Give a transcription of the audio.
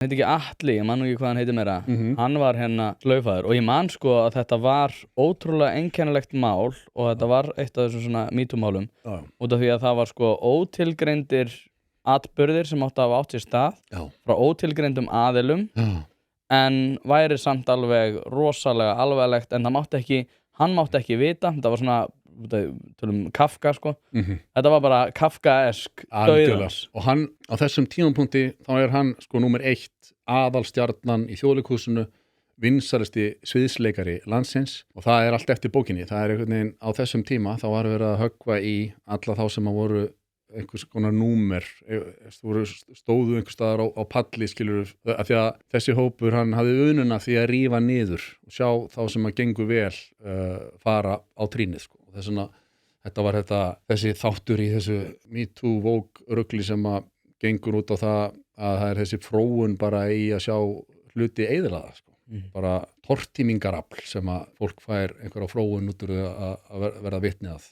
Heit ekki Atli, ég man nú ekki hvað hann heitir meira. Hann var hérna slaufaður og ég man sko að þetta var ótrúlega einkennilegt mál og þetta var eitt af þessum svona MeToo-málum út af því að það var sko ótilgreindir atburðir sem áttu að hafa átt sér stað frá ótilgreindum aðilum en væri samt alveg rosalega alvarlegt en hann mátti ekki vita, þetta var svona tölum Kafka sko þetta var bara Kafkaesk dauðans og hann á þessum tímapunkti þá hann sko númer 1 aðalstjarnan í Þjóðleikhúsinu vinsælasti sviðsleikari landsins og það allt eftir bókinni, það einhvern veginn á þessum tíma þá var verið að höggva í alla þá sem að voru einhvers konar númer stóðu einhvers staðar á palli skilur af því að þessi hópur hann hafði ununa því að rífa niður og sjá þá sem að gengur vel fara á trínið sko. Og þess vegna þetta var þessi þáttur í þessu MeToo Vogue rugli sem að gengur út á það að það þessi fróun bara í að sjá hluti eyðilaga sko. Bara tortímingarafl sem að fólk fær einhverja fróun út úr að verða vitni að